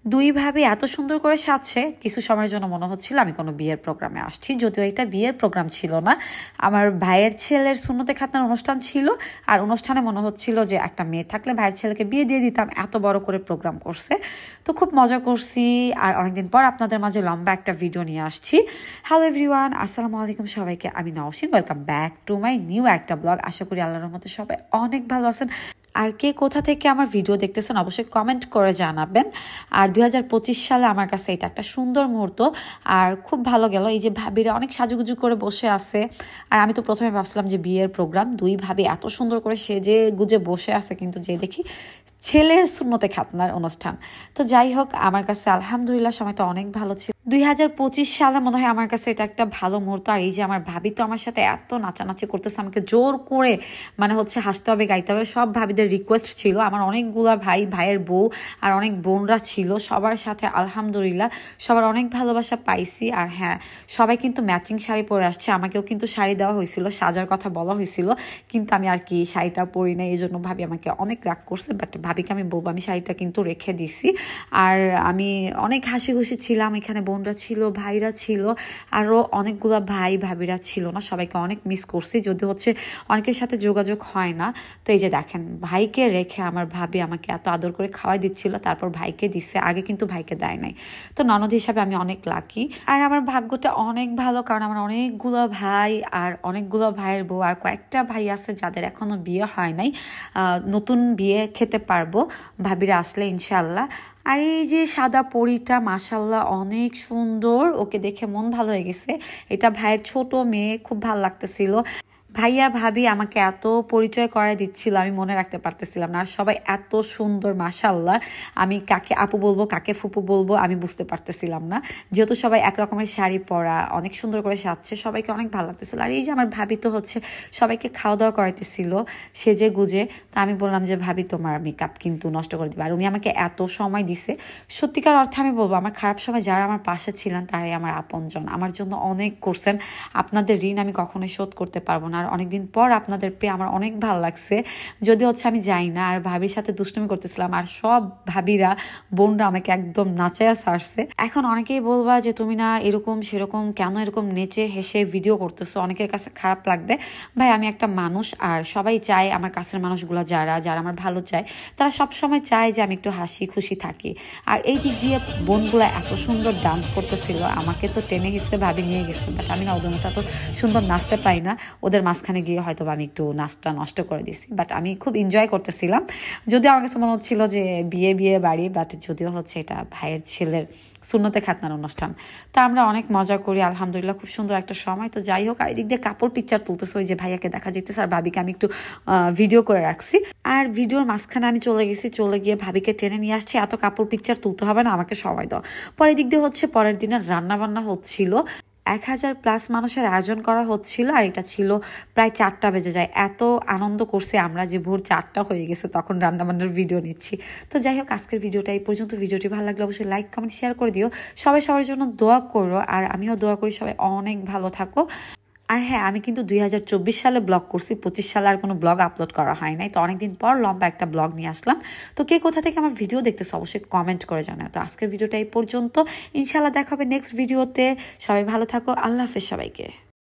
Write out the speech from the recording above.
দুই ভাবে এত সুন্দর করে সাজছে, কিছু সময়ের জন্য মনে হচ্ছিল আমি কোনো বিয়ের প্রোগ্রামে আসছি, যদিও এটা বিয়ের প্রোগ্রাম ছিল না, আমার ভাইয়ের ছেলের সুন্নতে খাতনার অনুষ্ঠান ছিল। আর অনুষ্ঠানে মনে হচ্ছিল যে একটা মেয়ে থাকলে ভাইয়ের ছেলেকে বিয়ে দিয়ে দিতাম, এত বড় করে প্রোগ্রাম করছে। তো খুব মজা করছি, আর অনেকদিন পর আপনাদের মাঝে লম্বা একটা ভিডিও নিয়ে আসছি। হ্যালো এভরিওয়ান, আসসালামু আলাইকুম সবাইকে, আমি Nowshin, welcome back to my new একটা ব্লগ। আশা করি আল্লাহর রহমতে সবাই অনেক ভালো আছেন। আর কে কোথা থেকে আমার ভিডিও দেখতেছেন অবশ্যই কমেন্ট করে জানাবেন। আর 2025 সালে আমার কাছে এটা একটা সুন্দর মুহূর্ত, আর খুব ভালো গেল। এই যে ভাবিরা অনেক সাজুগুজু করে বসে আছে, আর আমি তো প্রথমে ভাবছিলাম যে বিয়ের প্রোগ্রাম, দুই ভাবি এত সুন্দর করে সেজে গুজে বসে আছে, কিন্তু যে দেখি ছেলের সুন্নতে খাতনার অনুষ্ঠান। তো যাই হোক, আমার কাছে আলহামদুলিল্লাহ সময়টা অনেক ভালো ছিল। 2025 সালে মনে হয় আমার কাছে এটা একটা ভালো মুহূর্ত। আর এই যে আমার ভাবি তো আমার সাথে এত নাচানাচি করতেছে, আমাকে জোর করে মানে হচ্ছে হাসতে হবে গাইতে হবে, সব ভাবিদের রিকোয়েস্ট ছিল। আমার অনেকগুলা ভাই, ভাইয়ের বউ আর অনেক বোনরা ছিল, সবার সাথে আলহামদুলিল্লাহ সবার অনেক ভালোবাসা পাইছি। আর হ্যাঁ, সবাই কিন্তু ম্যাচিং শাড়ি পরে আসছে, আমাকেও কিন্তু শাড়ি দেওয়া হয়েছিল, সাজার কথা বলা হয়েছিল, কিন্তু আমি আর কি শাড়িটা পরি না, এই জন্য ভাবি আমাকে অনেক রাগ করছে। বাট ভাবিকে আমি বলবো আমি শাড়িটা কিন্তু রেখে দিছি। আর আমি অনেক হাসি খুশি ছিলাম, এখানে বোনরা ছিল, ভাইরা ছিল, আরও অনেকগুলো ভাই ভাবিরা ছিল না, সবাইকে অনেক মিস করছি, যদি হচ্ছে অনেকের সাথে যোগাযোগ হয় না। তো এই যে দেখেন, ভাইকে রেখে আমার ভাবি আমাকে এত আদর করে খাওয়াই দিচ্ছিল, তারপর ভাইকে দিচ্ছে, আগে কিন্তু ভাইকে দেয় নাই। তো ননদ হিসাবে আমি অনেক লাকি, আর আমার ভাগ্যটা অনেক ভালো, কারণ আমার অনেকগুলো ভাই আর অনেকগুলো ভাইয়ের বউ আর কয়েকটা ভাই আছে যাদের এখনো বিয়ে হয় নাই, নতুন বিয়ে খেতে পারবো ভাবিরা আসলে ইনশাল্লাহ। আর এই যে সাদা পরীটা মাশাল্লাহ অনেক সুন্দর, ওকে দেখে মন ভালো হয়ে গেছে। এটা ভাইয়ের ছোট মেয়ে, খুব ভালো লাগতেছিল। ভাইয়া ভাবি আমাকে এত পরিচয় করায় দিচ্ছিল, আমি মনে রাখতে পারতেছিলাম না। আর সবাই এত সুন্দর মাশাল্লাহ, আমি কাকে আপু বলবো কাকে ফুপু বলবো আমি বুঝতে পারতেছিলাম না, যেহেতু সবাই এক রকমের শাড়ি পরা, অনেক সুন্দর করে সাজছে, সবাইকে অনেক ভালো লাগতেছিল। আর এই যে আমার ভাবি তো হচ্ছে সবাইকে খাওয়া দাওয়া করাইতেছিল সেজে গুজে। তা আমি বললাম যে ভাবি তোমার মেকআপ কিন্তু নষ্ট করে দিবে, আর উনি আমাকে এত সময় দিছে। সত্যিকার অর্থে আমি বলবো আমার খারাপ সময় যারা আমার পাশে ছিলেন তারাই আমার আপনজন, আমার জন্য অনেক করছেন, আপনাদের ঋণ আমি কখনোই শোধ করতে পারবো না। আর অনেকদিন পর আপনাদের পেয়ে আমার অনেক ভালো লাগছে, যদি হচ্ছে আমি যাই না। আর ভাবির সাথে দুষ্টুমি করতেছিলাম, আর সব ভাবিরা বোনরা আমাকে একদম নাচায়া সারছে। এখন অনেকেই বলবা যে তুমি না এরকম সেরকম কেন এরকম নেচে হেসে ভিডিও করতেছো, অনেকের কাছে খারাপ লাগবে। ভাই আমি একটা মানুষ, আর সবাই চায় আমার কাছের মানুষগুলো যারা যারা আমার ভালো চায়, তারা সবসময় চায় যে আমি একটু হাসি খুশি থাকি। আর এই দিক দিয়ে বোনগুলো এত সুন্দর ডান্স করতেছিল, আমাকে তো টেনে হিসেবে ভাবি নিয়ে গেছে, বাট আমি না ওদের মতো এত সুন্দর নাচতে পাই না, ওদের মাঝখানে গিয়ে হয়তো আমি একটু নাচটা নষ্ট করে দিছি। বাট আমি খুব এনজয় করতেছিলাম, যদিও আমার কাছে মনে হচ্ছিল যে বিয়ে বিয়ে বাড়ি, বাট যদিও হচ্ছে এটা ভাইয়ের ছেলের সুন্নতে খাতনার অনুষ্ঠান। তা আমরা অনেক মজা করি আলহামদুলিল্লাহ, খুব সুন্দর একটা সময়। তো যাই হোক, আর এদিক দিয়ে কাপড় পিকচার তুলতেছে, ওই যে ভাইয়াকে দেখা যেতেছে, আর ভাবিকে আমি একটু ভিডিও করে রাখছি। আর ভিডিওর মাঝখানে আমি চলে গেছি, চলে গিয়ে ভাবিকে টেনে নিয়ে আসছি, এত কাপড় পিকচার তুলতে হবে না, আমাকে সময় দাও। পরের দিক দিয়ে হচ্ছে পরের দিনের রান্না বান্না হচ্ছিল, 1000+ মানুষের আয়োজন করা হচ্ছিল, আর এটা ছিল প্রায় 4টা বেজে যায়। এত আনন্দ করছে আমরা যে ভোর 4টা হয়ে গেছে তখন রান্নাবান্নার ভিডিও নিচ্ছি। তো যাই হোক, আজকের ভিডিওটা এই পর্যন্ত। ভিডিওটি ভালো লাগলে অবশ্যই লাইক কমেন্ট শেয়ার করে দিও, সবাই সবার জন্য দোয়া করো, আর আমিও দোয়া করি সবাই অনেক ভালো থাকো। আর হ্যাঁ, আমি কিন্তু 2024 সালে ব্লগ করছি, 25 সালে আর কোনো ব্লগ আপলোড করা হয় নাই। তো অনেকদিন পর লম্বা একটা ব্লগ নিয়ে আসলাম। তো কে কোথা থেকে আমার ভিডিও দেখতেছো অবশ্যই কমেন্ট করে জানাও। তো আজকের ভিডিওটা এই পর্যন্ত, ইনশাল্লাহ দেখা হবে নেক্সট ভিডিওতে। সবাই ভালো থাকো, আল্লাহ হাফেজ সবাইকে।